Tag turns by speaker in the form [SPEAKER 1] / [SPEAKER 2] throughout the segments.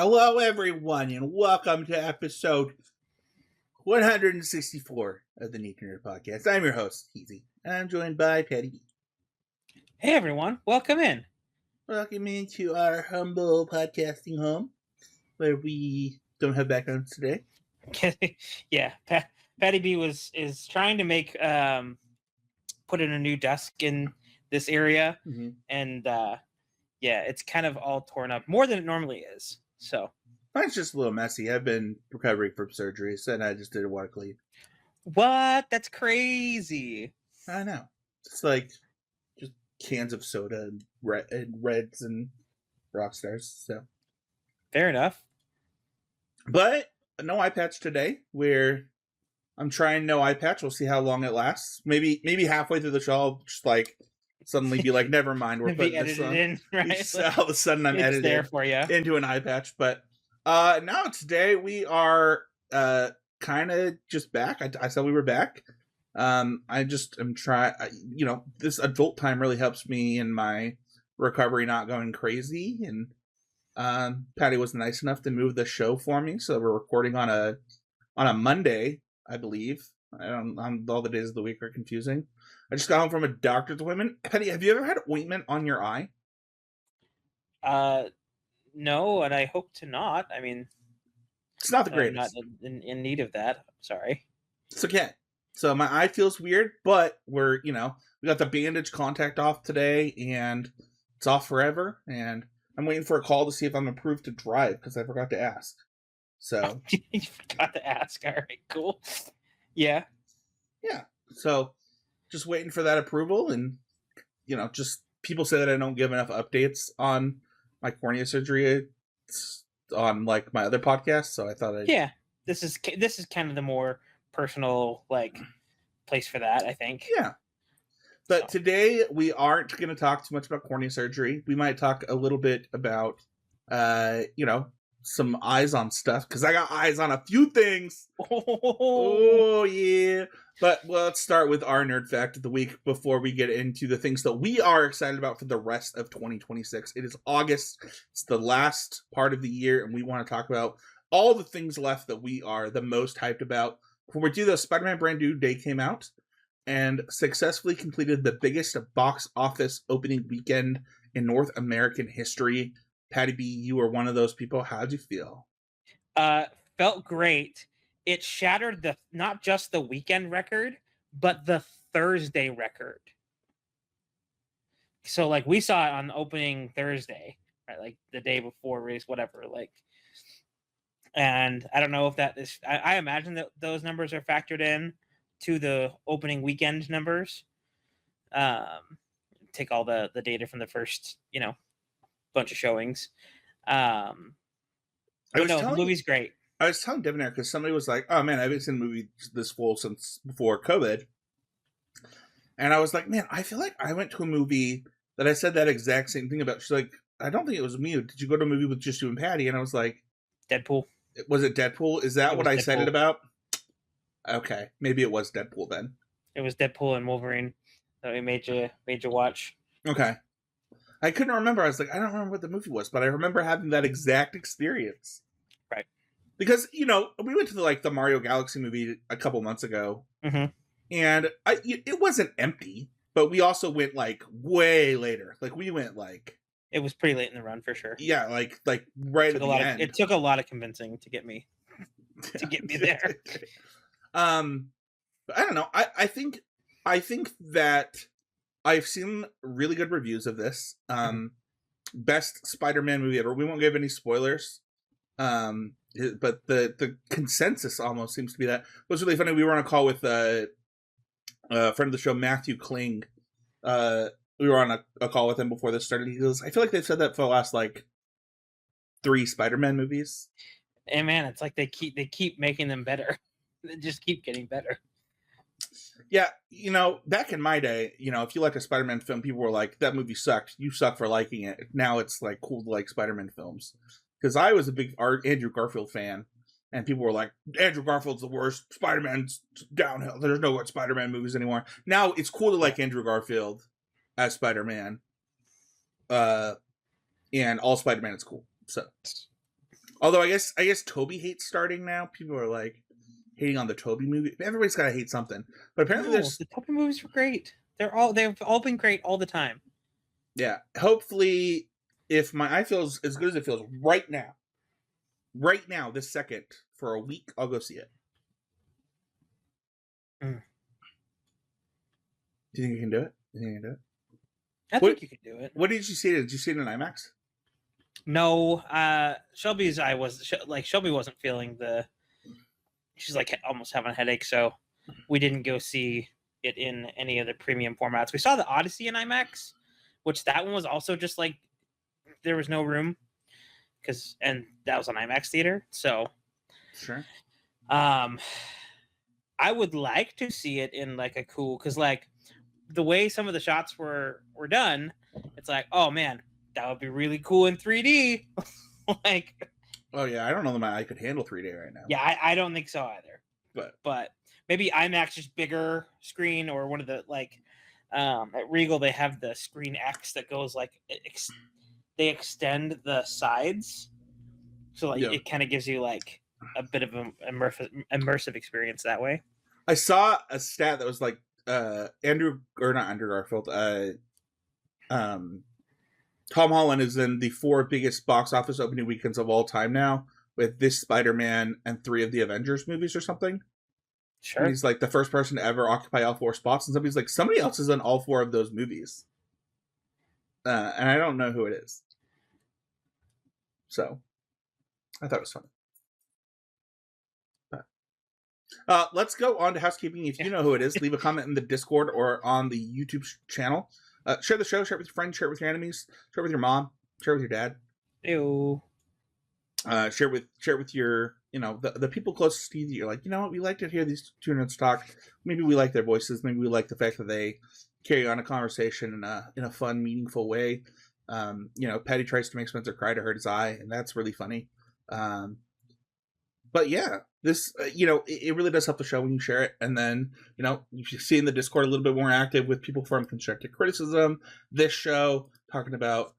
[SPEAKER 1] Hello, everyone, and welcome to episode 164 of the Neat Nerd Podcast. I'm your host, Easy, and I'm joined by Patty B.
[SPEAKER 2] Hey, everyone. Welcome in.
[SPEAKER 1] Welcome into our humble podcasting home, where we don't have backgrounds today.
[SPEAKER 2] Yeah, Patty B is trying to make put in a new desk in this area, and yeah, it's kind of all torn up more than it normally is. So
[SPEAKER 1] Mine's just a little messy. I've been recovering from surgeries, and I just did a water clean.
[SPEAKER 2] what? That's crazy.
[SPEAKER 1] I know. It's like just cans of soda and Reds and Rockstars. So
[SPEAKER 2] Fair enough.
[SPEAKER 1] But no eye patch today. I'm trying no eye patch. We'll see how long it lasts. Maybe halfway through the show, I'll just like suddenly be like, "Never mind, we're putting this on."
[SPEAKER 2] In, right?
[SPEAKER 1] So all of a sudden, I'm edited
[SPEAKER 2] there for you
[SPEAKER 1] into an eye patch. But now today we are kind of just back. I said we were back. I just am trying. This adult time really helps me in my recovery, not going crazy. And Patty was nice enough to move the show for me, so we're recording on a Monday, I believe. All the days of the week are confusing. I just got home from a doctor's appointment. Patty, have you ever had ointment on your eye?
[SPEAKER 2] No, and I hope to not. I mean,
[SPEAKER 1] it's not the greatest.
[SPEAKER 2] I'm not in need of that. Sorry.
[SPEAKER 1] It's okay. So my eye feels weird, but we got the bandage contact off today, and it's off forever. And I'm waiting for a call to see if I'm approved to drive because I forgot to ask. So
[SPEAKER 2] you forgot to ask. All right, cool. Yeah.
[SPEAKER 1] So just waiting for that approval, and just people say that I don't give enough updates on my cornea surgery on like my other podcasts. So I thought
[SPEAKER 2] this is kind of the more personal place for that, I think.
[SPEAKER 1] Yeah. But today we aren't going to talk too much about cornea surgery. We might talk a little bit about, some eyes on stuff, because I got eyes on a few things. Oh, yeah. But let's start with our nerd fact of the week before we get into the things that we are excited about for the rest of 2026. It is August. It's the last part of the year, and we want to talk about all the things left that we are the most hyped about. Before we do this, Spider-Man Brand New Day came out and successfully completed the biggest box office opening weekend in North American history. Patty B, you were one of those people. How'd you feel?
[SPEAKER 2] Felt great. It shattered not just the weekend record, but the Thursday record. So we saw it on opening Thursday, right? Like the day before release, whatever. And I don't know if that is. I imagine that those numbers are factored in to the opening weekend numbers. Take all the data from the first, bunch of showings. The movie's great.
[SPEAKER 1] I was telling Devonair, because somebody was like, "Oh man, I haven't seen a movie this full since before COVID," and I was like, "Man, I feel like I went to a movie that I said that exact same thing about." She's like, "I don't think it was me. Did you go to a movie with just you and Patty?" And I was like,
[SPEAKER 2] "Deadpool."
[SPEAKER 1] Was it Deadpool? Is that what I said it about? Okay, maybe it was Deadpool then.
[SPEAKER 2] It was Deadpool and Wolverine that we made you watch.
[SPEAKER 1] Okay. I couldn't remember. I was like, I don't remember what the movie was, but I remember having that exact experience.
[SPEAKER 2] Right.
[SPEAKER 1] Because, we went to the Mario Galaxy movie a couple months ago, and it wasn't empty, but we also went way later. We went
[SPEAKER 2] it was pretty late in the run for sure.
[SPEAKER 1] Yeah, right at the end.
[SPEAKER 2] It took a lot of convincing to get me there.
[SPEAKER 1] But I don't know. I think that I've seen really good reviews of this. Best Spider-Man movie ever. We won't give any spoilers. But the consensus almost seems to be that. It was really funny. We were on a call with a friend of the show, Matthew Kling. We were on a call with him before this started. He goes, I feel like they've said that for the last 3 Spider-Man movies.
[SPEAKER 2] And man, it's like they keep making them better. They just keep getting better.
[SPEAKER 1] Yeah, back in my day, if you liked a Spider-Man film, people were like, that movie sucked. You suck for liking it. Now it's cool to like Spider-Man films. Because I was a big Andrew Garfield fan, and people were like, Andrew Garfield's the worst. Spider-Man's downhill. There's no good Spider-Man movies anymore. Now it's cool to like Andrew Garfield as Spider-Man. And all Spider-Man is cool. So Although I guess Toby hates starting now. People are like hating on the Toby movie. Everybody's gotta hate something. But apparently
[SPEAKER 2] the Toby movies were great. They've all been great all the time.
[SPEAKER 1] Yeah. Hopefully, if my eye feels as good as it feels right now, this second, for a week, I'll go see it.
[SPEAKER 2] Mm.
[SPEAKER 1] Do you think you can do it?
[SPEAKER 2] I think you can do it.
[SPEAKER 1] What did you see? Did you see it in IMAX?
[SPEAKER 2] No, Shelby wasn't feeling she's like almost having a headache, so we didn't go see it in any of the premium formats. We saw the Odyssey in IMAX, which that one was also just like there was no room and that was an IMAX theater. So
[SPEAKER 1] sure.
[SPEAKER 2] I would like to see it in like a cool, because like the way some of the shots were done, it's like, oh man, that would be really cool in 3D. Like,
[SPEAKER 1] oh yeah, I don't know that my eye could handle 3D right now.
[SPEAKER 2] Yeah, I don't think so either. But maybe IMAX, just bigger screen, or one of the like at Regal they have the Screen X that goes like they extend the sides, so like it kind of gives you like a bit of an immersive experience that way.
[SPEAKER 1] I saw a stat that was like not Andrew Garfield. Tom Holland is in the 4 biggest box office opening weekends of all time now, with this Spider-Man and 3 of the Avengers movies or something.
[SPEAKER 2] Sure.
[SPEAKER 1] And he's like the first person to ever occupy all 4 spots, and somebody's like, somebody else is in all 4 of those movies. And I don't know who it is. So I thought it was funny. Let's go on to housekeeping. If you know who it is, leave a comment in the Discord or on the YouTube channel. Share the show, share it with your friends, share it with your enemies, share it with your mom, share it with your dad.
[SPEAKER 2] Ew.
[SPEAKER 1] Share it with your, the people closest to you. You're like, you know what, we like to hear these 2 nerds talk. Maybe we like their voices. Maybe we like the fact that they carry on a conversation in a fun, meaningful way. Patty tries to make Spencer cry to hurt his eye, and that's really funny. But yeah, this, it really does help the show when you share it. And then, you see in the Discord a little bit more active with people from Constructive Criticism, this show, talking about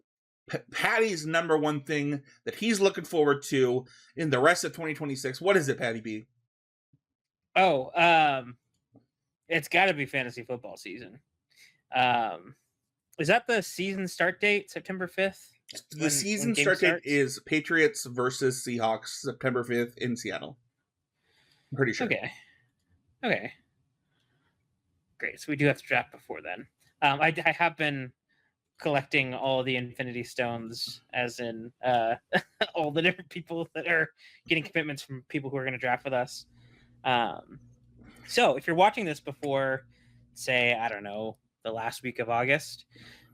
[SPEAKER 1] Patty's number one thing that he's looking forward to in the rest of 2026. What is it, Patty B?
[SPEAKER 2] Oh, it's got to be fantasy football season. Is that the season start date, September 5th?
[SPEAKER 1] The season start date is Patriots versus Seahawks, September 5th in Seattle. I'm pretty sure.
[SPEAKER 2] Okay. Great. So we do have to draft before then. I have been collecting all the Infinity Stones, as in all the different people that are getting commitments from people who are going to draft with us. So if you're watching this before, say, I don't know, the last week of August,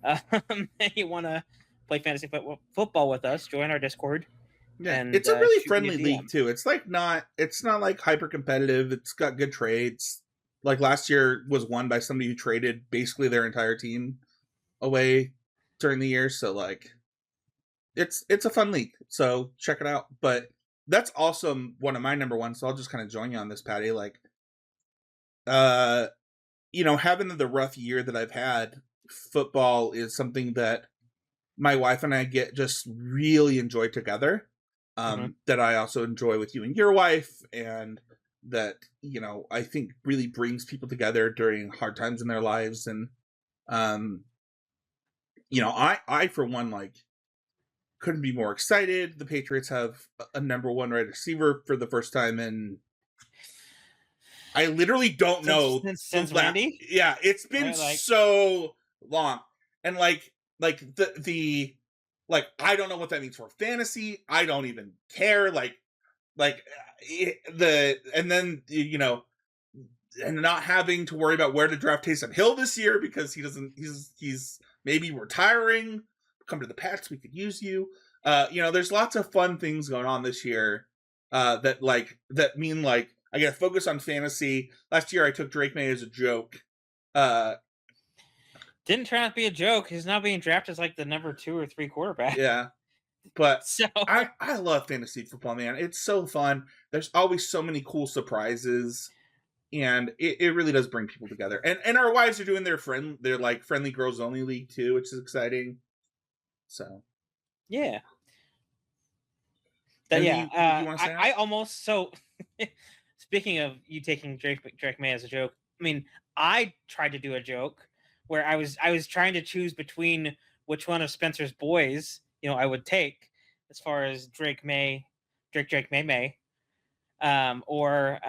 [SPEAKER 2] and you want to play fantasy football with us, join our Discord.
[SPEAKER 1] Yeah, and it's a really friendly league too. It's not like hyper competitive. It's got good trades. Like last year was won by somebody who traded basically their entire team away during the year. So like, it's a fun league. So check it out. But that's also one of my number ones. So I'll just kind of join you on this, Patty. Like, having the rough year that I've had, football is something that my wife and I just really enjoy together. That I also enjoy with you and your wife, and that, I think really brings people together during hard times in their lives. And, I for one, like, couldn't be more excited. The Patriots have a number 1 wide receiver for the first time in, I literally don't know.
[SPEAKER 2] Since Randy?
[SPEAKER 1] Yeah, it's been so long. And like the I don't know what that means for fantasy. I don't even care. And not having to worry about where to draft Taysom Hill this year because he's maybe retiring. Come to the Pats, we could use you. There's lots of fun things going on this year that mean like I gotta focus on fantasy. Last year I took Drake May as a joke.
[SPEAKER 2] Didn't turn out to be a joke. He's now being drafted as like the number 2 or 3 quarterback.
[SPEAKER 1] Yeah. But
[SPEAKER 2] so
[SPEAKER 1] I love fantasy football, man. It's so fun. There's always so many cool surprises. And it really does bring people together. And our wives are doing their friendly girls only league too, which is exciting. So
[SPEAKER 2] yeah. I almost so. Speaking of you taking Drake May as a joke, I mean, I tried to do a joke where I was trying to choose between which one of Spencer's boys I would take as far as Drake May, or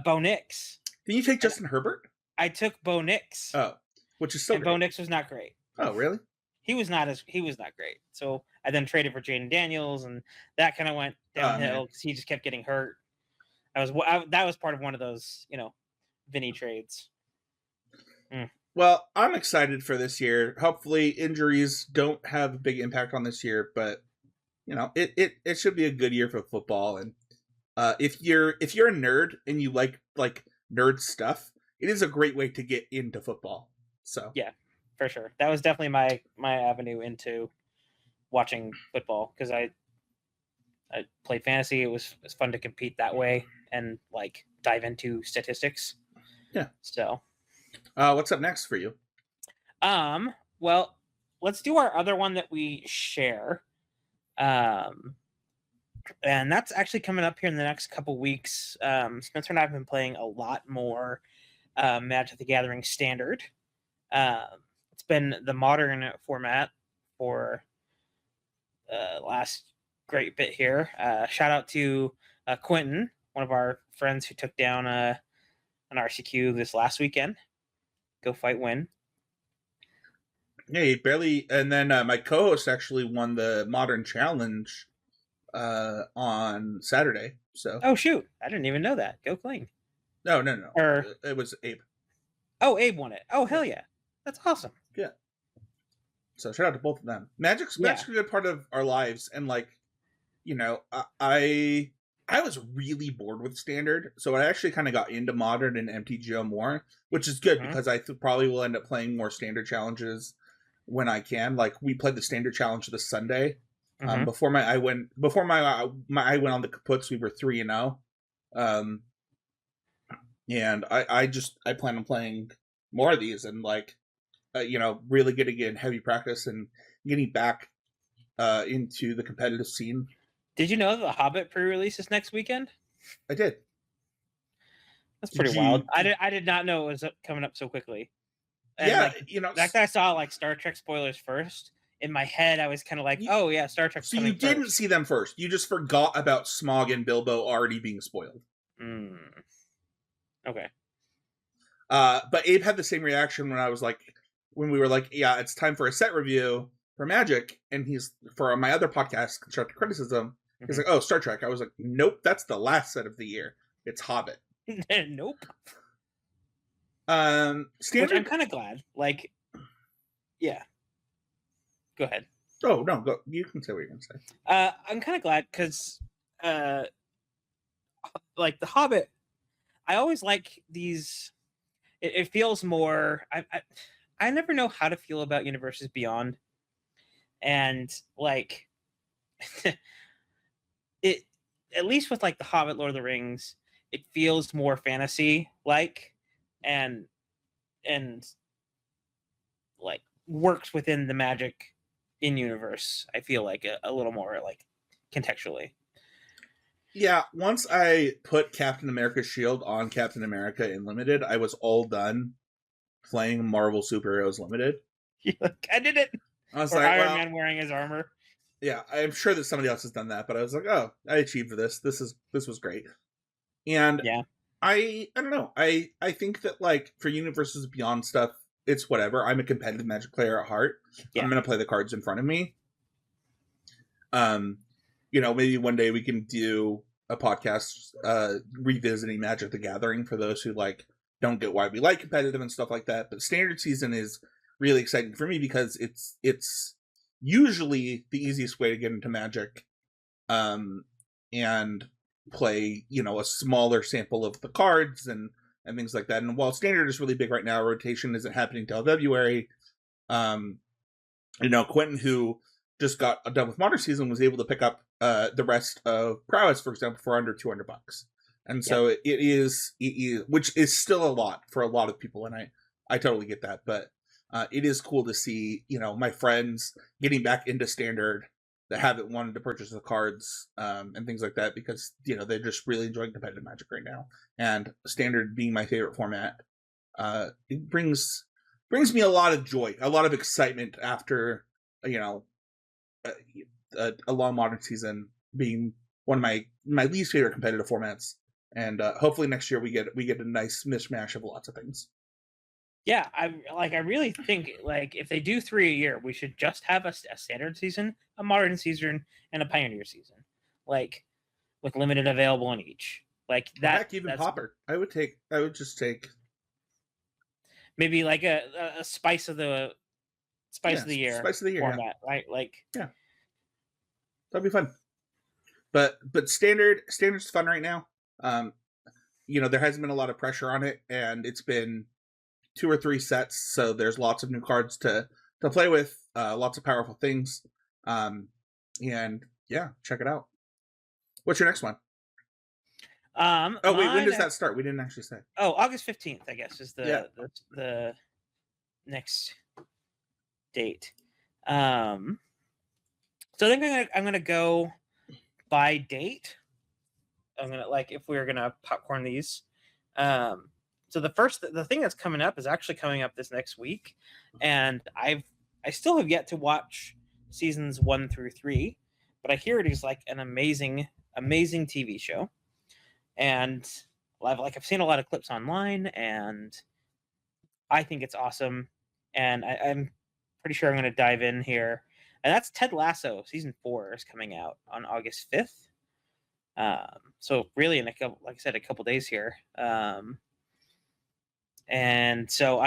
[SPEAKER 2] Bo Nix.
[SPEAKER 1] Did you take Justin Herbert?
[SPEAKER 2] I took Bo Nix.
[SPEAKER 1] Oh, which is so.
[SPEAKER 2] And Bo Nix was not great.
[SPEAKER 1] Oh, really?
[SPEAKER 2] He was not great. So I then traded for Jaden Daniels, and that kind of went downhill because he just kept getting hurt. That was part of one of those Vinny trades.
[SPEAKER 1] Well, I'm excited for this year. Hopefully injuries don't have a big impact on this year, but it should be a good year for football. And if you're a nerd and you like nerd stuff, it is a great way to get into football. So
[SPEAKER 2] yeah, for sure. That was definitely my avenue into watching football because I played fantasy. It was fun to compete that way and dive into statistics.
[SPEAKER 1] Yeah.
[SPEAKER 2] So
[SPEAKER 1] what's up next for you?
[SPEAKER 2] Well, let's do our other one that we share. And that's actually coming up here in the next couple weeks. Spencer and I have been playing a lot more Magic the Gathering Standard. It's been the modern format for last great bit here. Shout out to Quentin, one of our friends who took down an RCQ this last weekend. Go fight, win.
[SPEAKER 1] Yeah, he barely. And then my co-host actually won the Modern Challenge on Saturday. So.
[SPEAKER 2] Oh shoot! I didn't even know that. Go clean.
[SPEAKER 1] No. It was Abe.
[SPEAKER 2] Oh, Abe won it. Oh hell yeah, that's awesome.
[SPEAKER 1] Yeah. So shout out to both of them. Magic's a good part of our lives, and I was really bored with Standard, so I actually kind of got into Modern and MTGO more, which is good because I probably will end up playing more Standard challenges when I can. We played the Standard Challenge this Sunday. Before my eye went on the kaputs, we were 3-0. And I plan on playing more of these and really getting in heavy practice and getting back into the competitive scene.
[SPEAKER 2] Did you know the Hobbit pre-release is next weekend?
[SPEAKER 1] I did.
[SPEAKER 2] That's pretty wild. I did not know it was coming up so quickly. And I saw Star Trek spoilers first. In my head, I was kind of oh yeah, Star Trek.
[SPEAKER 1] So you didn't see them first. You just forgot about Smaug and Bilbo already being spoiled.
[SPEAKER 2] Okay.
[SPEAKER 1] But Abe had the same reaction when we were yeah, it's time for a set review for Magic, and he's for my other podcast, Constructive Criticism. He's oh, Star Trek. I was nope, that's the last set of the year. It's Hobbit.
[SPEAKER 2] Nope.
[SPEAKER 1] Standard.
[SPEAKER 2] Which I'm kind of glad. Yeah. Go ahead.
[SPEAKER 1] Oh no, go. You can say what you're gonna say.
[SPEAKER 2] I'm kind of glad because, the Hobbit, I always like these. It feels more. I never know how to feel about Universes Beyond, and it at least with the Hobbit, Lord of the Rings, it feels more fantasy and works within the Magic in universe. I feel a little more contextually.
[SPEAKER 1] Yeah, once I put Captain America's shield on Captain America in Limited, I was all done playing Marvel Superheroes Limited.
[SPEAKER 2] I did it.
[SPEAKER 1] I was
[SPEAKER 2] Iron Man wearing his armor.
[SPEAKER 1] Yeah, I'm sure that somebody else has done that, but I was oh, I achieved this. This was great. And
[SPEAKER 2] yeah,
[SPEAKER 1] I don't know. I think that for Universes Beyond stuff, it's whatever. I'm a competitive Magic player at heart. Yeah. I'm gonna play the cards in front of me. Maybe one day we can do a podcast revisiting Magic the Gathering for those who don't get why we like competitive and stuff like that. But Standard Season is really exciting for me because it's usually the easiest way to get into Magic, and play a smaller sample of the cards and things like that. And while Standard is really big right now, rotation isn't happening till February. Quentin, who just got done with Modern Season, was able to pick up the rest of Prowess, for example, for under $200. And so it is, which is still a lot for a lot of people, and I totally get that. But it is cool to see, my friends getting back into Standard that haven't wanted to purchase the cards and things like that because they're just really enjoying competitive Magic right now. And Standard being my favorite format, it brings me a lot of joy, a lot of excitement after a long Modern season being one of my least favorite competitive formats. And hopefully next year we get a nice mishmash of lots of things.
[SPEAKER 2] Yeah, I really think if they do 3 a year, we should just have a Standard season, a Modern season, and a Pioneer season, with limited available in each. That.
[SPEAKER 1] Heck, even Pauper. I would just take
[SPEAKER 2] maybe a Spice of the Year format,
[SPEAKER 1] yeah.
[SPEAKER 2] right?
[SPEAKER 1] Yeah, that'd be fun. But Standard's fun right now. There hasn't been a lot of pressure on it, and it's been 2 or 3 sets, so there's lots of new cards to play with, lots of powerful things, and yeah, check it out. What's your next one? When does that start? We didn't actually say.
[SPEAKER 2] August 15th, I guess, is the next date. So I think I'm gonna go by date. I'm gonna if we were gonna popcorn these. So the thing that's coming up is actually coming up this next week, and I still have yet to watch seasons 1 through 3, but I hear it is an amazing TV show, and I've seen a lot of clips online, and I think it's awesome, and I'm pretty sure I'm going to dive in here, and that's Ted Lasso season 4 is coming out on August 5th. So really in a couple days here. And so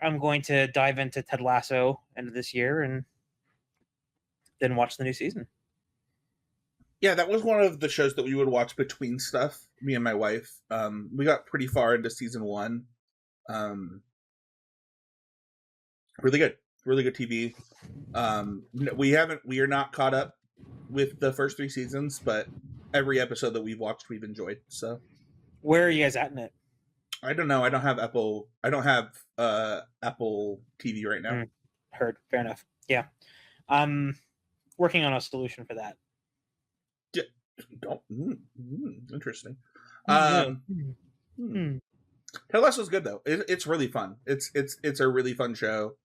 [SPEAKER 2] I'm going to dive into Ted Lasso end of this year and then watch the new season.
[SPEAKER 1] Yeah, that was one of the shows that we would watch between stuff, me and my wife. We got pretty far into season 1. Really good TV. We are not caught up with the first 3 seasons, but every episode that we've watched, we've enjoyed. So,
[SPEAKER 2] where are you guys at in it?
[SPEAKER 1] I don't know. I don't have Apple TV right now.
[SPEAKER 2] Heard. Fair enough. Yeah. I'm working on a solution for that.
[SPEAKER 1] Yeah. Interesting. Ted Lasso's good though. It's really fun. It's a really fun show.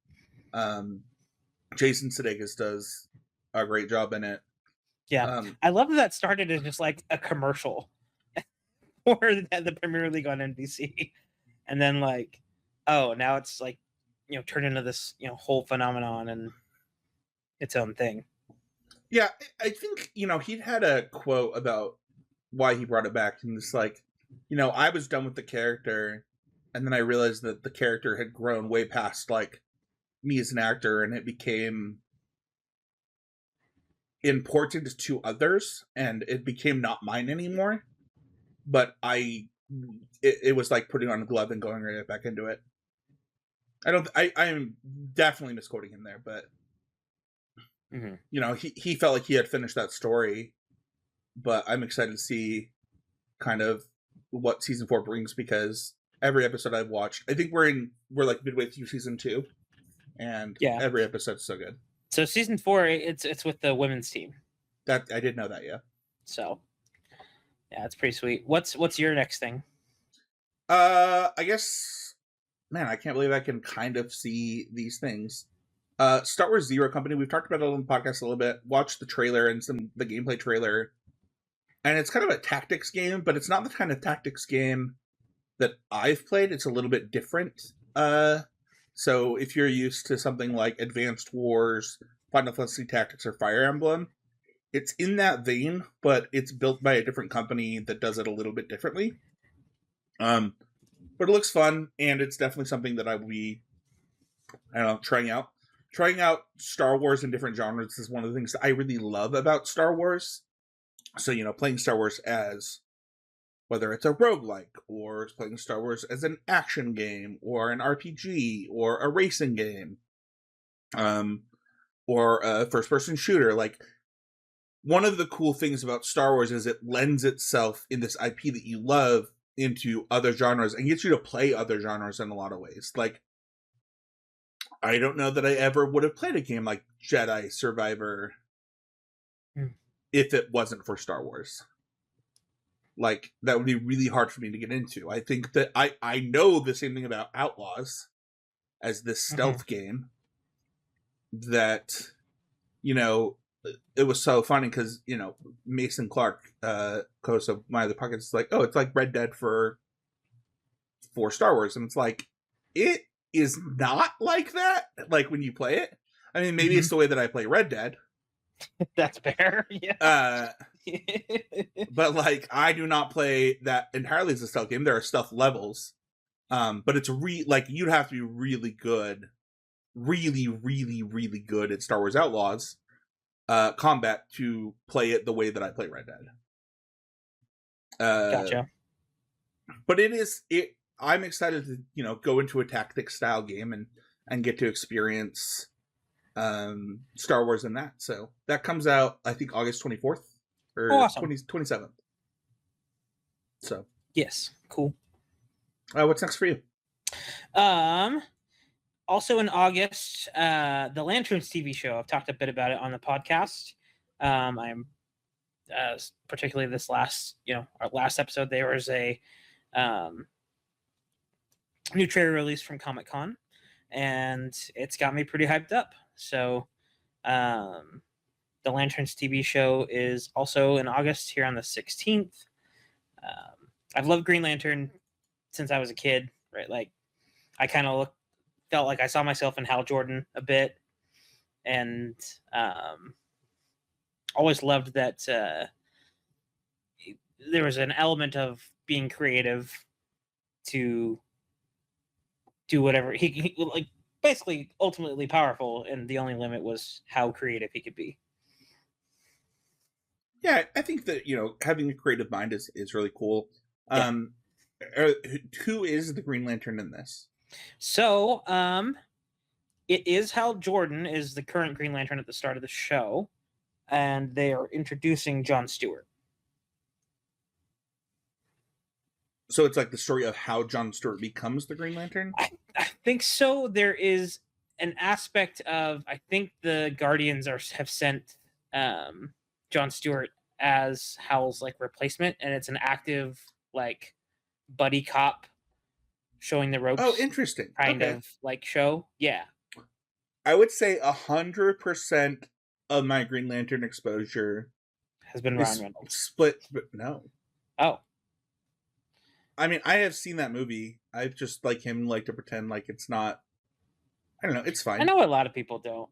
[SPEAKER 1] Jason Sudeikis does a great job in it.
[SPEAKER 2] Yeah. I love that started as just a commercial for the Premier League on NBC, and then now it's turned into this whole phenomenon and its own thing.
[SPEAKER 1] Yeah, I think he'd had a quote about why he brought it back, and it's I was done with the character, and then I realized that the character had grown way past me as an actor, and it became important to others, and it became not mine anymore. But it was like putting on a glove and going right back into it. I'm definitely misquoting him there, but he felt like he had finished that story. But I'm excited to see kind of what season 4 brings, because every episode I've watched, I think we're midway through season 2, and every episode's so good.
[SPEAKER 2] So season 4, it's with the women's team.
[SPEAKER 1] That I did know that, yeah.
[SPEAKER 2] So yeah, it's pretty sweet. What's your next thing?
[SPEAKER 1] I guess, man, I can't believe I can kind of see these things. Star Wars Zero Company, we've talked about it on the podcast a little bit. Watched the trailer and the gameplay trailer, and it's kind of a tactics game, but it's not the kind of tactics game that I've played. It's a little bit different. So if you're used to something like Advanced Wars, Final Fantasy Tactics, or Fire Emblem, it's in that vein, but it's built by a different company that does it a little bit differently. But it looks fun, and it's definitely something that I will be, trying out. Trying out Star Wars in different genres is one of the things that I really love about Star Wars. So, playing Star Wars as, whether it's a roguelike, or playing Star Wars as an action game, or an RPG, or a racing game, or a first-person shooter. One of the cool things about Star Wars is it lends itself in this IP that you love into other genres and gets you to play other genres in a lot of ways. I don't know that I ever would have played a game like Jedi Survivor if it wasn't for Star Wars. Like, that would be really hard for me to get into. I think that I know the same thing about Outlaws as this stealth game, that, you know, it was so funny because, you know, Mason Clark, co-host of My Other Pockets, is like, oh, it's like Red Dead for Star Wars. And it's like, it is not like that, like, when you play it. I mean, maybe it's the way that I play Red Dead.
[SPEAKER 2] That's fair. Yeah.
[SPEAKER 1] But like, I do not play that entirely as a stealth game. There are stealth levels, but it's like, you'd have to be really good, really, really, really good at Star Wars Outlaws combat to play it the way that I play Red Dead.
[SPEAKER 2] Gotcha.
[SPEAKER 1] But I'm excited to, you know, go into a tactics style game and get to experience Star Wars in that. So that comes out, I think, August 24th or awesome. 27th. So
[SPEAKER 2] yes, cool.
[SPEAKER 1] What's next for you?
[SPEAKER 2] Also in August, the Lanterns TV show. I've talked a bit about it on the podcast. I'm particularly this last, our last episode, there was a new trailer release from Comic-Con, and it's got me pretty hyped up. So the Lanterns TV show is also in August, here on the 16th. I've loved Green Lantern since I was a kid, right? Like, I kind of felt like I saw myself in Hal Jordan a bit, and always loved that there was an element of being creative to do whatever he like, basically ultimately powerful, and the only limit was how creative he could be.
[SPEAKER 1] Yeah, I think that, having a creative mind is really cool. Yeah. Who is the Green Lantern in this?
[SPEAKER 2] So, it is Hal Jordan is the current Green Lantern at the start of the show, and they are introducing John Stewart.
[SPEAKER 1] So it's like the story of how John Stewart becomes the Green Lantern?
[SPEAKER 2] I think so. There is an aspect of, I think the Guardians have sent John Stewart as Hal's like replacement, and it's an active like buddy cop showing the ropes.
[SPEAKER 1] Oh, interesting.
[SPEAKER 2] Kind of like show. Yeah.
[SPEAKER 1] I would say 100% of my Green Lantern exposure
[SPEAKER 2] has been Ryan Reynolds.
[SPEAKER 1] Split, but no.
[SPEAKER 2] Oh.
[SPEAKER 1] I mean, I have seen that movie. I just like to pretend like it's not. I don't know. It's fine.
[SPEAKER 2] I know a lot of people don't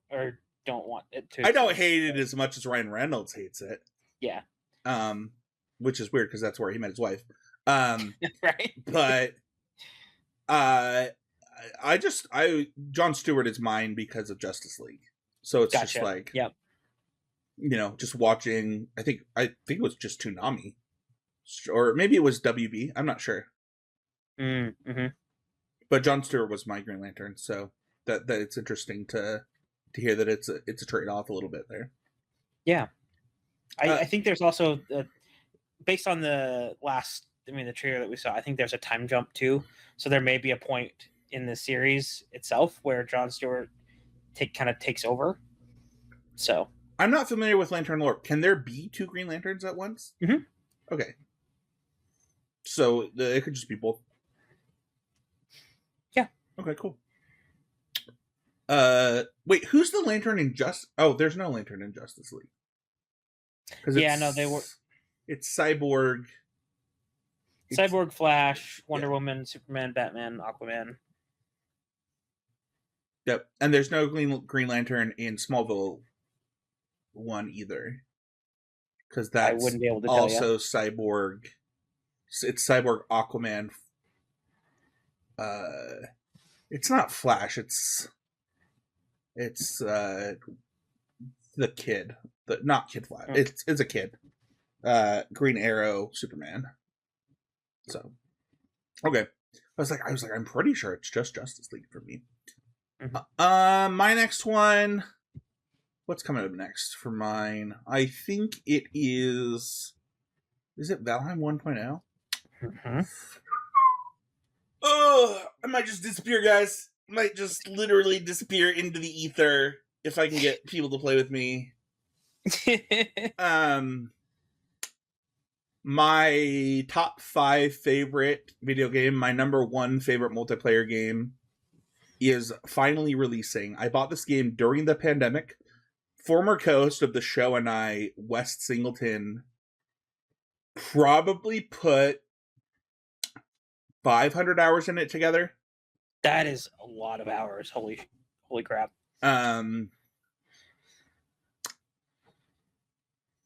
[SPEAKER 2] want it to.
[SPEAKER 1] I don't hate it as much as Ryan Reynolds hates it.
[SPEAKER 2] Yeah.
[SPEAKER 1] Which is weird because that's where he met his wife.
[SPEAKER 2] Right.
[SPEAKER 1] But John Stewart is mine because of Justice League. So it's just like,
[SPEAKER 2] yep.
[SPEAKER 1] Just watching. I think it was just Toonami. Or maybe it was WB. I'm not sure.
[SPEAKER 2] Mm-hmm.
[SPEAKER 1] But John Stewart was my Green Lantern, so that it's interesting to hear that it's a trade off a little bit there.
[SPEAKER 2] Yeah, I think there's also based on the trailer that we saw. I think there's a time jump too, so there may be a point in the series itself where John Stewart kind of takes over. So
[SPEAKER 1] I'm not familiar with Lantern lore. Can there be two Green Lanterns at once?
[SPEAKER 2] Mm-hmm.
[SPEAKER 1] Okay. So it could just be both.
[SPEAKER 2] Yeah.
[SPEAKER 1] Okay, cool. Wait, who's the Lantern in Oh, there's no Lantern in Justice League.
[SPEAKER 2] They were.
[SPEAKER 1] It's Cyborg.
[SPEAKER 2] Cyborg, Flash, Wonder Woman, Superman, Batman, Aquaman.
[SPEAKER 1] Yep, and there's no Green Lantern in Smallville 1 either. Because that's
[SPEAKER 2] I wouldn't be able to
[SPEAKER 1] also
[SPEAKER 2] tell you.
[SPEAKER 1] Cyborg. It's Cyborg, Aquaman. It's not Flash. It's the kid. Not Kid Flash. Okay. It's a kid. Green Arrow, Superman. So, okay. I was like, I'm pretty sure it's just Justice League for me. Mm-hmm. My next one. What's coming up next for mine? I think it is. Is it Valheim 1.0?
[SPEAKER 2] Mm-hmm.
[SPEAKER 1] Oh, I might just disappear, guys. Might just literally disappear into the ether if I can get people to play with me. My top 5 favorite video game, my number 1 favorite multiplayer game is finally releasing. I bought this game during the pandemic. Former co-host of the show and I, West Singleton, probably put 500 hours in it together.
[SPEAKER 2] That is a lot of hours. Holy crap.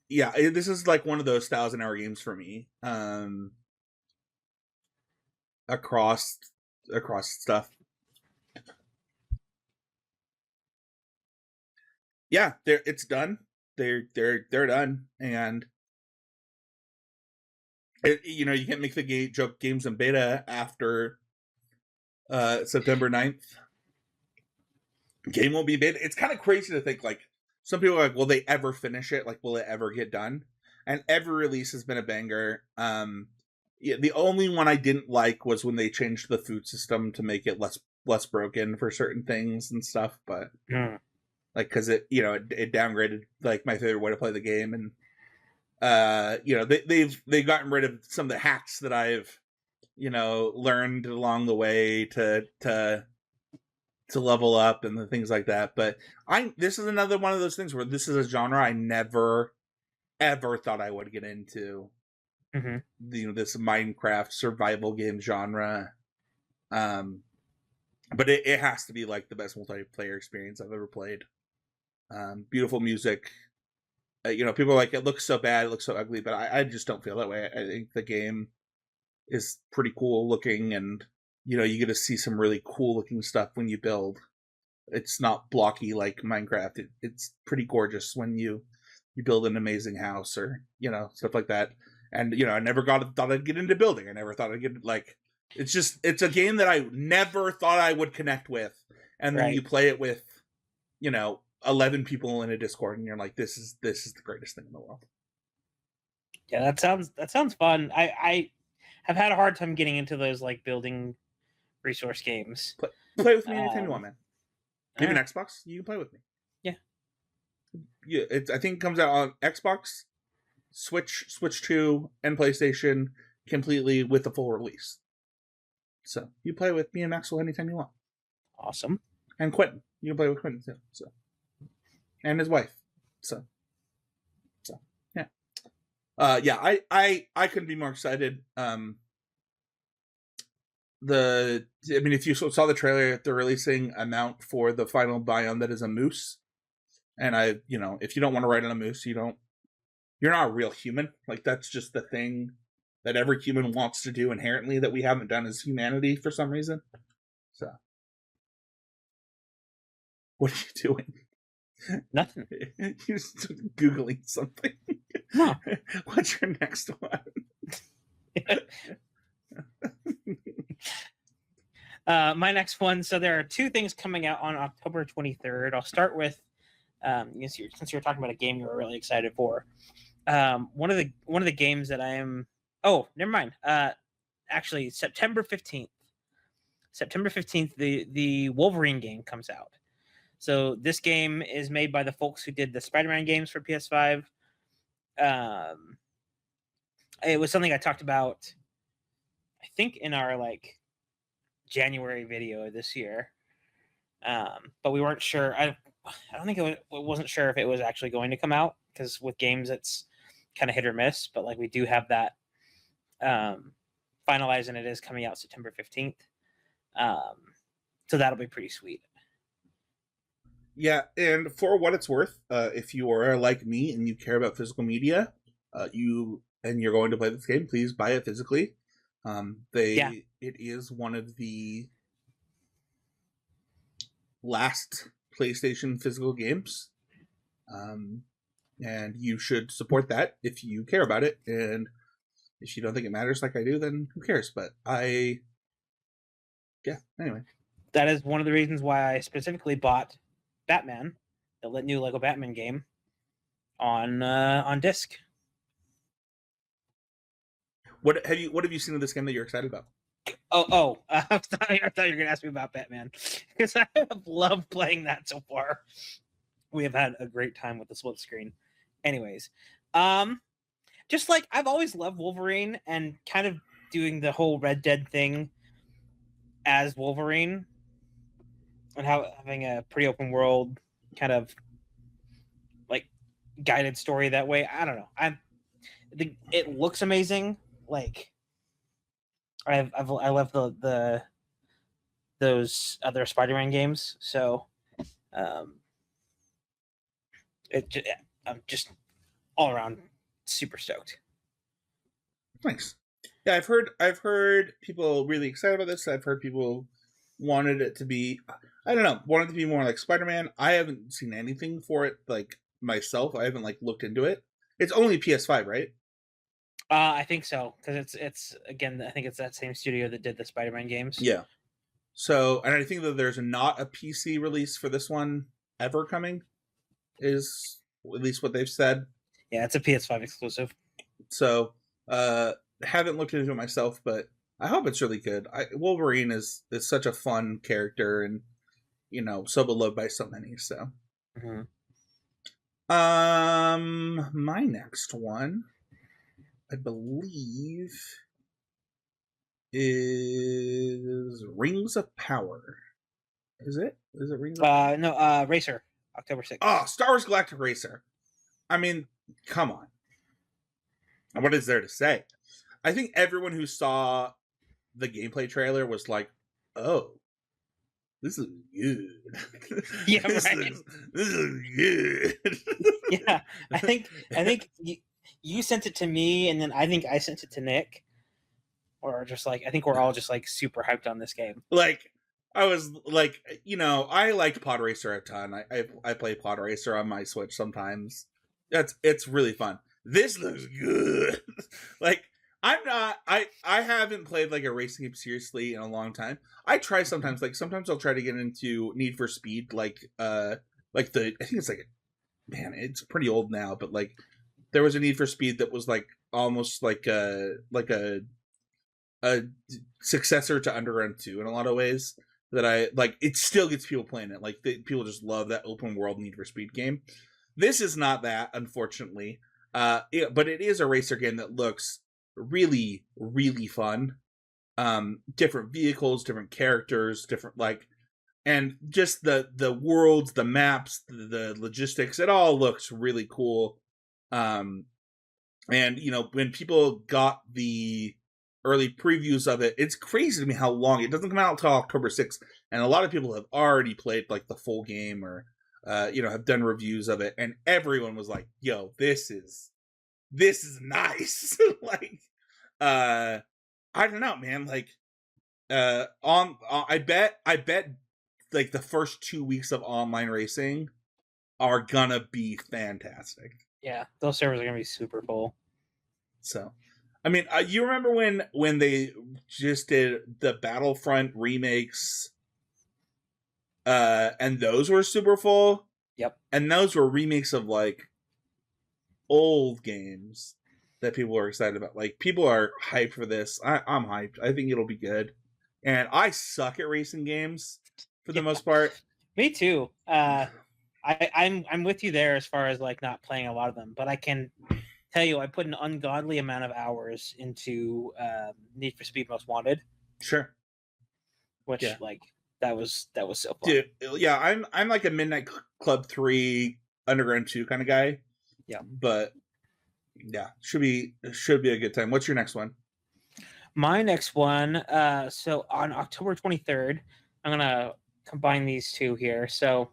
[SPEAKER 1] Yeah, this is like one of those 1,000-hour games for me. Across stuff. Yeah, it's done. They're done, and you can't make the joke games in beta after September 9th. Game won't be beta. It's kind of crazy to think, like, some people are like, will they ever finish it? Like, will it ever get done? And every release has been a banger. Yeah, the only one I didn't like was when they changed the food system to make it less broken for certain things and stuff. But like, because it downgraded like my favorite way to play the game, and they've gotten rid of some of the hacks that I've learned along the way to level up and the things like that. But this is another one of those things where this is a genre I never ever thought I would get into. This Minecraft survival game genre, but it has to be like the best multiplayer experience I've ever played. Beautiful music. People are like, it looks so bad, it looks so ugly, but I just don't feel that way. I think the game is pretty cool looking, and you get to see some really cool looking stuff when you build. It's not blocky like Minecraft. It's pretty gorgeous when you build an amazing house or stuff like that. And I never thought I'd get into building. I never thought I'd get it's a game that I never thought I would connect with. And then you play it with 11 people in a Discord, and you're like, this is the greatest thing in the world.
[SPEAKER 2] Yeah, that sounds fun. I have had a hard time getting into those like building resource games.
[SPEAKER 1] Play with me anytime you want, man. Maybe an Xbox, you can play with me. Yeah, I think it comes out on Xbox, Switch 2, and PlayStation completely with the full release. So you play with me and Maxwell anytime you want.
[SPEAKER 2] Awesome.
[SPEAKER 1] And Quentin, you can play with Quentin too. So, and his wife. So yeah. I couldn't be more excited. If you saw the trailer, they're releasing a mount for the final biome that is a moose. And if you don't want to ride on a moose, you're not a real human. Like, that's just the thing that every human wants to do inherently that we haven't done as humanity for some reason. So, what are you doing?
[SPEAKER 2] Nothing.
[SPEAKER 1] You're just Googling something.
[SPEAKER 2] No.
[SPEAKER 1] What's your next one?
[SPEAKER 2] My next one. So there are 2 things coming out on October 23rd. I'll start with since you're talking about a game you were really excited for. One of the games that I am. Oh, never mind. Actually, September 15th. September 15th, the Wolverine game comes out. So this game is made by the folks who did the Spider-Man games for PS5. It was something I talked about, I think, in our January video this year. But we weren't sure. I don't think it wasn't sure if it was actually going to come out, because with games it's kind of hit or miss. But we do have that finalized, and it is coming out September 15th. So that'll be pretty sweet.
[SPEAKER 1] Yeah, and for what it's worth, if you are like me and you care about physical media, you're going to play this game, please buy it physically. It is one of the last PlayStation physical games, and you should support that if you care about it. And if you don't think it matters like I do, then who cares? But anyway,
[SPEAKER 2] that is one of the reasons why I specifically bought Batman, the new Lego Batman game, on disc.
[SPEAKER 1] What have you seen of this game that you're excited about?
[SPEAKER 2] I thought you were going to ask me about Batman, because I have loved playing that so far. We have had a great time with the split screen, Anyways, just like I've always loved Wolverine and kind of doing the whole Red Dead thing as Wolverine and having a pretty open world kind of like guided story that way. I don't know. It looks amazing. Like I love the those other Spider-Man games. So um, I'm just all around super stoked.
[SPEAKER 1] Nice. Yeah, I've heard people really excited about this. I've heard people wanted it to be, I don't know, wanted to be more like Spider-Man. I haven't seen anything for it like myself. I haven't like looked into it. It's only PS5, right?
[SPEAKER 2] I think so because it's again. I think it's that same studio that did the Spider-Man games.
[SPEAKER 1] Yeah. So, and I think that there's not a PC release for this one ever coming. Is at least what they've said.
[SPEAKER 2] Yeah, it's a PS5 exclusive.
[SPEAKER 1] So, haven't looked into it myself, but I hope it's really good. Wolverine is such a fun character, and you know, so beloved by so many. So, my next one, I believe, is Rings of Power. Is it? Is it Rings of Power?
[SPEAKER 2] No, Racer, October 6th.
[SPEAKER 1] Oh, Star Wars Galactic Racer. I mean, come on. What is there to say? I think everyone who saw the gameplay trailer was like, "Oh, this is good."
[SPEAKER 2] Yeah,
[SPEAKER 1] this
[SPEAKER 2] right.
[SPEAKER 1] This is good.
[SPEAKER 2] Yeah, I think you sent it to me, and then I think I sent it to Nick, or just like I think we're all just like super hyped on this game.
[SPEAKER 1] Like I was like, you know, I liked Pod Racer a ton. I play Pod Racer on my Switch sometimes. It's really fun. This looks good. Like I haven't played like a racing game seriously in a long time. I try sometimes, like sometimes I'll try to get into Need for Speed, like I think it's like, man, it's pretty old now, but like there was a Need for Speed that was like almost like a successor to Underground 2 in a lot of ways, that I like. It still gets people playing it. Like people just love that open world Need for Speed game. This is not that, unfortunately. But it is a racer game that looks really, really fun. Different vehicles, different characters, different like, and just the worlds, the maps, the logistics. It all looks really cool. And you know, when people got the early previews of it, it's crazy to me how long it doesn't come out until October 6th, and a lot of people have already played like the full game, or you know, have done reviews of it, and everyone was like, "Yo, this is nice." Like, I don't know, man. Like, I bet like the first 2 weeks of online racing are gonna be fantastic.
[SPEAKER 2] Yeah, those servers are gonna be super full.
[SPEAKER 1] So, I mean, you remember when they just did the Battlefront remakes, and those were super full?
[SPEAKER 2] Yep.
[SPEAKER 1] And those were remakes of like old games that people were excited about. Like, people are hyped for this. I'm hyped. I think it'll be good. And I suck at racing games for the most part.
[SPEAKER 2] Me too. I'm with you there as far as like not playing a lot of them, but I can tell you I put an ungodly amount of hours into Need for Speed Most Wanted.
[SPEAKER 1] Sure.
[SPEAKER 2] Which like that was so fun.
[SPEAKER 1] Dude, yeah, I'm like a Midnight Club 3 Underground 2 kind of guy.
[SPEAKER 2] Yeah.
[SPEAKER 1] But yeah, should be a good time. What's your next one?
[SPEAKER 2] My next one, so on October 23rd, I'm gonna combine these two here. So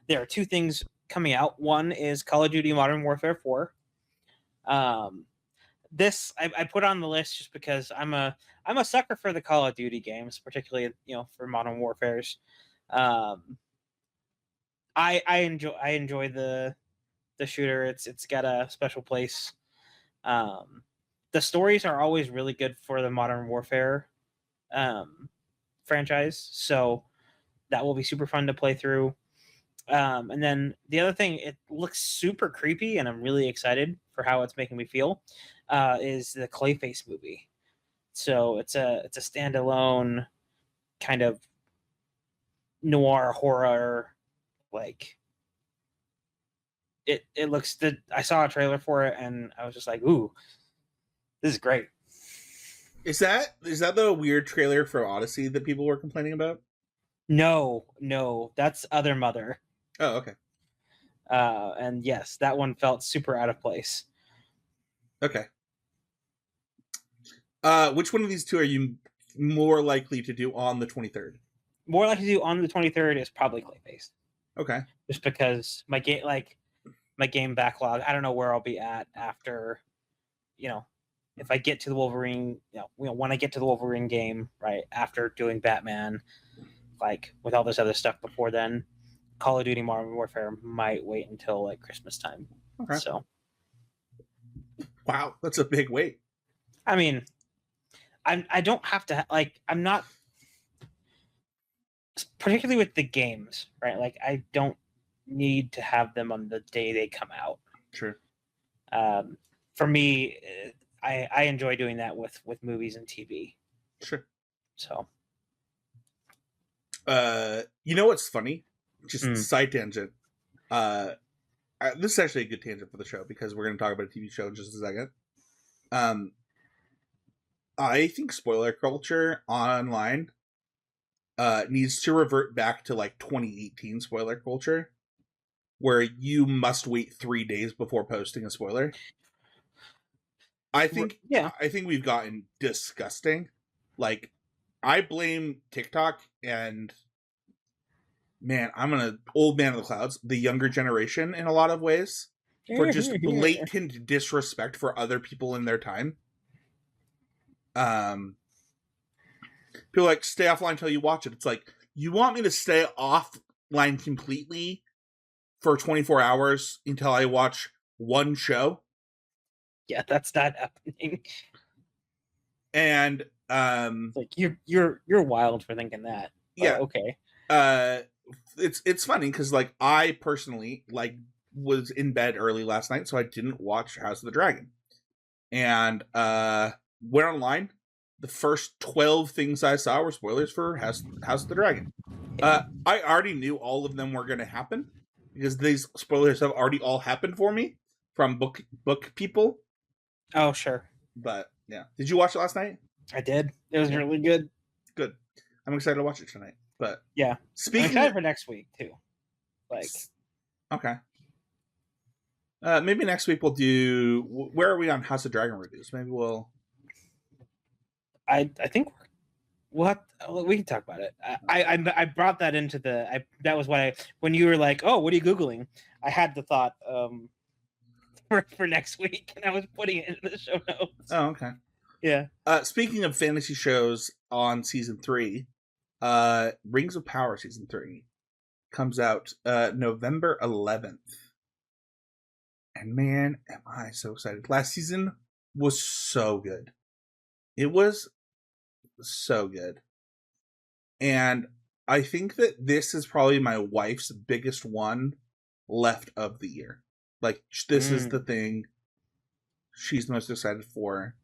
[SPEAKER 2] there are two things coming out. One is Call of Duty Modern Warfare 4. This I put on the list just because I'm a sucker for the Call of Duty games, particularly, you know, for Modern Warfares. I enjoy the shooter. It's got a special place. The stories are always really good for the Modern Warfare franchise, so that will be super fun to play through. And then the other thing, it looks super creepy, and I'm really excited for how it's making me feel, is the Clayface movie. So it's a standalone kind of noir horror, like it looks the I saw a trailer for it and I was just like, ooh, this is great.
[SPEAKER 1] Is that the weird trailer for Odyssey that people were complaining about?
[SPEAKER 2] No, that's Other Mother.
[SPEAKER 1] Oh, okay.
[SPEAKER 2] And yes, that one felt super out of place.
[SPEAKER 1] Okay. Which one of these two are you more likely to do on the 23rd?
[SPEAKER 2] More likely to do on the 23rd is probably Clayface.
[SPEAKER 1] Okay.
[SPEAKER 2] Just because my game backlog, I don't know where I'll be at after, if I get to the Wolverine, when I get to the Wolverine game, right after doing Batman, like with all this other stuff before then, Call of Duty Modern Warfare might wait until like Christmas time. Okay. So,
[SPEAKER 1] wow, that's a big wait.
[SPEAKER 2] I mean, I don't have to I'm not particularly with the games, right? Like I don't need to have them on the day they come out.
[SPEAKER 1] Sure.
[SPEAKER 2] For me, I enjoy doing that with movies and TV.
[SPEAKER 1] Sure.
[SPEAKER 2] So,
[SPEAKER 1] you know what's funny? Just side tangent. This is actually a good tangent for the show because we're going to talk about a TV show in just a second. I think spoiler culture online needs to revert back to like 2018 spoiler culture, where you must wait 3 days before posting a spoiler. I think we've gotten disgusting. Like, I blame TikTok and, man, I'm an old man of the clouds, the younger generation in a lot of ways, for just blatant disrespect for other people in their time. People like, stay offline until you watch it. It's like, you want me to stay offline completely for 24 hours until I watch one show?
[SPEAKER 2] Yeah, that's not happening.
[SPEAKER 1] And
[SPEAKER 2] it's like you're wild for thinking that.
[SPEAKER 1] Yeah.
[SPEAKER 2] Okay.
[SPEAKER 1] It's funny because like I personally like was in bed early last night, so I didn't watch House of the Dragon, and went online. The first 12 things I saw were spoilers for House of the Dragon. I already knew all of them were going to happen because these spoilers have already all happened for me from book people.
[SPEAKER 2] Oh, sure.
[SPEAKER 1] But yeah, did you watch it last night?
[SPEAKER 2] I did. It was really good.
[SPEAKER 1] Good. I'm excited to watch it tonight. But
[SPEAKER 2] yeah, I'm excited for next week too. Like,
[SPEAKER 1] okay. Maybe next week we'll do. Where are we on House of Dragon reviews? Maybe we'll.
[SPEAKER 2] I think we can talk about it. I brought that into that was when you were like, oh, what are you Googling? I had the thought for next week, and I was putting it in the show notes.
[SPEAKER 1] Oh, okay.
[SPEAKER 2] Yeah.
[SPEAKER 1] Speaking of fantasy shows on season 3, Rings of Power season 3 comes out November 11th. And man, am I so excited. Last season was so good. It was so good. And I think that this is probably my wife's biggest one left of the year. Like, this is the thing she's most excited for.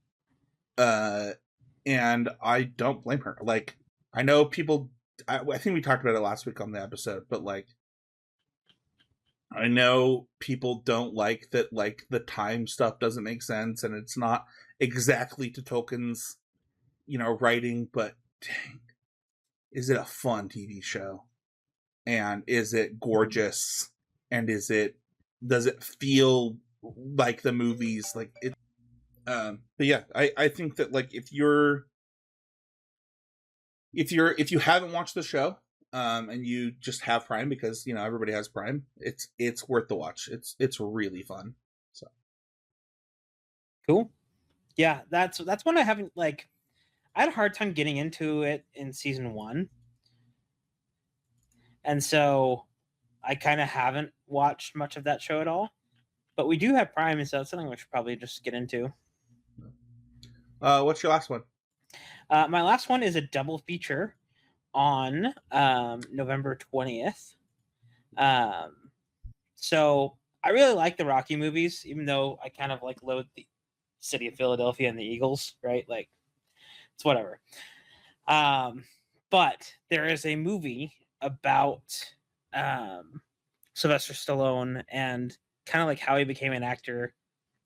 [SPEAKER 1] And I don't blame her. Like, I know people, I think we talked about it last week on the episode, but like, I know people don't like that, like, the time stuff doesn't make sense and it's not exactly to Tolkien's, writing, but dang, is it a fun TV show? And is it gorgeous? And does it feel like the movies? Like it, but yeah, I think that like if you haven't watched the show, and you just have Prime because everybody has Prime, it's worth the watch. It's really fun. So
[SPEAKER 2] cool. Yeah, that's one I haven't like. I had a hard time getting into it in season 1, and so I kind of haven't watched much of that show at all. But we do have Prime, and so it's something we should probably just get into.
[SPEAKER 1] What's your last one?
[SPEAKER 2] My last one is a double feature on November 20th. So I really like the Rocky movies, even though I kind of like loathe the city of Philadelphia and the Eagles, right? Like, it's whatever. But there is a movie about Sylvester Stallone and kind of like how he became an actor,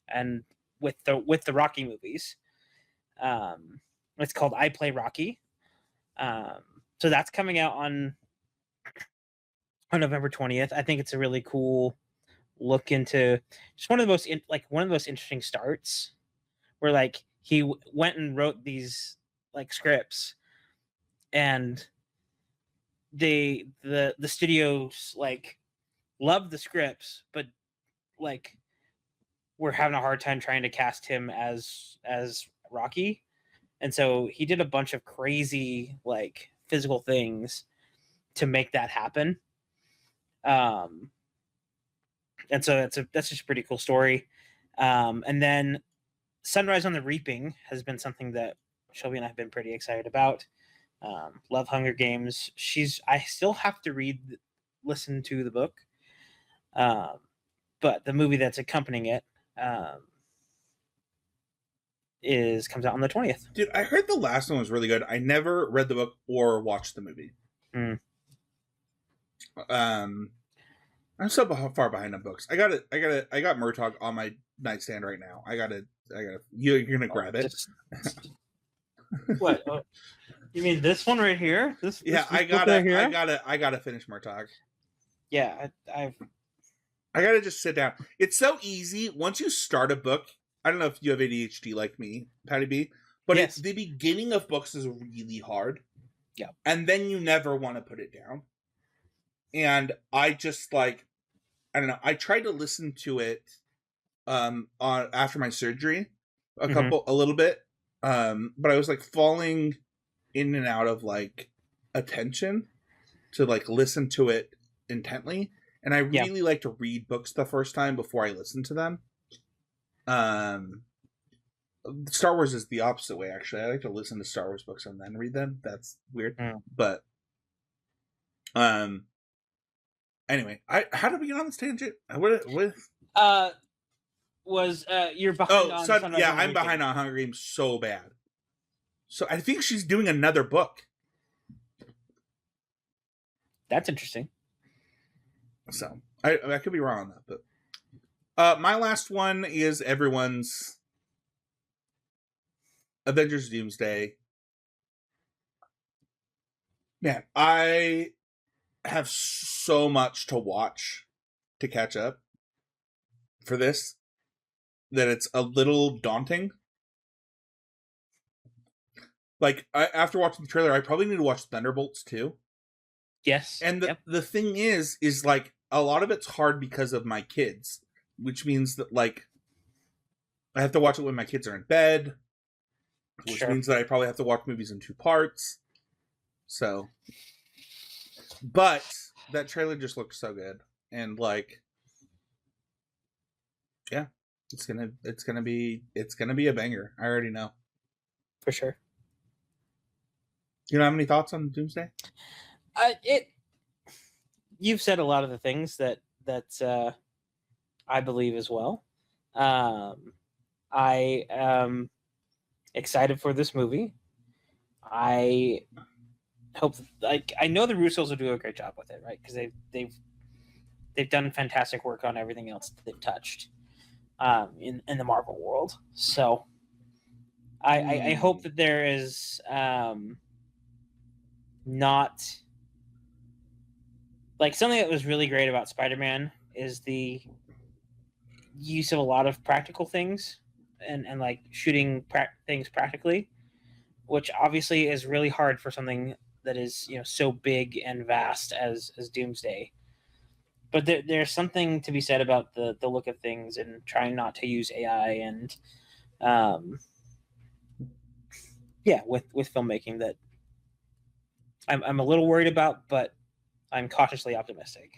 [SPEAKER 2] and with the Rocky movies. It's called I Play Rocky. So that's coming out on November 20th. I think it's a really cool look into just one of the most interesting starts, where like he went and wrote these like scripts, and the studios like loved the scripts, but like we're having a hard time trying to cast him as Rocky. And so he did a bunch of crazy like physical things to make that happen. And so that's just a pretty cool story. And then Sunrise on the Reaping has been something that Shelby and I have been pretty excited about. Love Hunger Games. I still have to listen to the book. But the movie that's accompanying it comes out on the 20th.
[SPEAKER 1] Dude, I heard the last one was really good. I never read the book or watched the movie. I'm so far behind on books. I got Murtaugh on my nightstand right now. You're gonna grab it.
[SPEAKER 2] What? You mean this one right here?
[SPEAKER 1] I gotta finish Murtaugh.
[SPEAKER 2] Yeah,
[SPEAKER 1] I gotta just sit down. It's so easy once you start a book. I don't know if you have ADHD like me, Patty B, but
[SPEAKER 2] yes.
[SPEAKER 1] The beginning of books is really hard.
[SPEAKER 2] Yeah.
[SPEAKER 1] And then you never want to put it down. And I just I don't know. I tried to listen to it after my surgery a little bit. But I was like falling in and out of like attention to like listen to it intently. And I really like to read books the first time before I listen to them. Star Wars is the opposite way, actually. I like to listen to Star Wars books and then read them. That's weird. But anyway, how did we get on this tangent? What
[SPEAKER 2] you're behind on Sunrise
[SPEAKER 1] yeah,
[SPEAKER 2] on the
[SPEAKER 1] I'm behind on Hunger Games so bad. So I think she's doing another book.
[SPEAKER 2] That's interesting.
[SPEAKER 1] So I could be wrong on that, but my last one is everyone's Avengers Doomsday. Man, I have so much to watch to catch up for this that it's a little daunting. Like, after watching the trailer, I probably need to watch Thunderbolts too.
[SPEAKER 2] Yes.
[SPEAKER 1] And the thing is like a lot of it's hard because of my kids, which means that like I have to watch it when my kids are in bed, which means that I probably have to watch movies in 2 parts. So, but that trailer just looks so good, and like, yeah, it's gonna be a banger. I already know
[SPEAKER 2] for sure.
[SPEAKER 1] You don't have any thoughts on Doomsday?
[SPEAKER 2] You've said a lot of the things that I believe as well. I am excited for this movie. I hope, I know the Russos will do a great job with it, right? Because they've done fantastic work on everything else that they've touched in the Marvel world. So I hope that there is not like something that was really great about Spider-Man is the use of a lot of practical things and like shooting things practically, which obviously is really hard for something that is, so big and vast as Doomsday. But there's something to be said about the look of things and trying not to use AI and with filmmaking that I'm a little worried about, but I'm cautiously optimistic.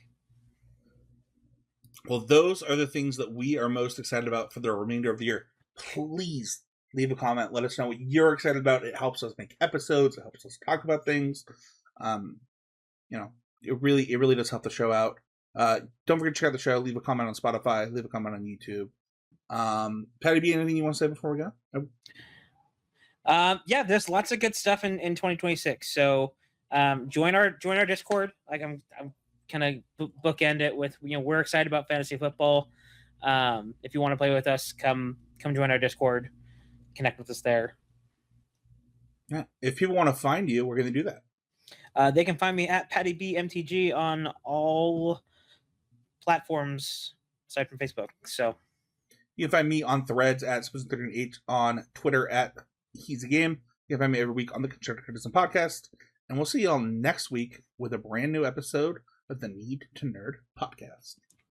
[SPEAKER 1] Well, those are the things that we are most excited about for the remainder of the year. Please leave a comment. Let us know what you're excited about. It helps us make episodes. It helps us talk about things. It really does help the show out. Don't forget to check out the show. Leave a comment on Spotify. Leave a comment on YouTube. Patty B, anything you want to say before we go?
[SPEAKER 2] There's lots of good stuff in 2026. So join our Discord. Like I'm kind of bookend it with we're excited about fantasy football. If you want to play with us, come join our Discord, connect with us there.
[SPEAKER 1] Yeah. If people want to find you, we're going to do
[SPEAKER 2] that. They can find me at Patty B MTG on all platforms aside from Facebook. So
[SPEAKER 1] you can find me on Threads at Spizzen13H, on Twitter at He's a Game. You can find me every week on the Constructive Criticism Podcast. And we'll see y'all next week with a brand new episode of the Need to Nerd Podcast.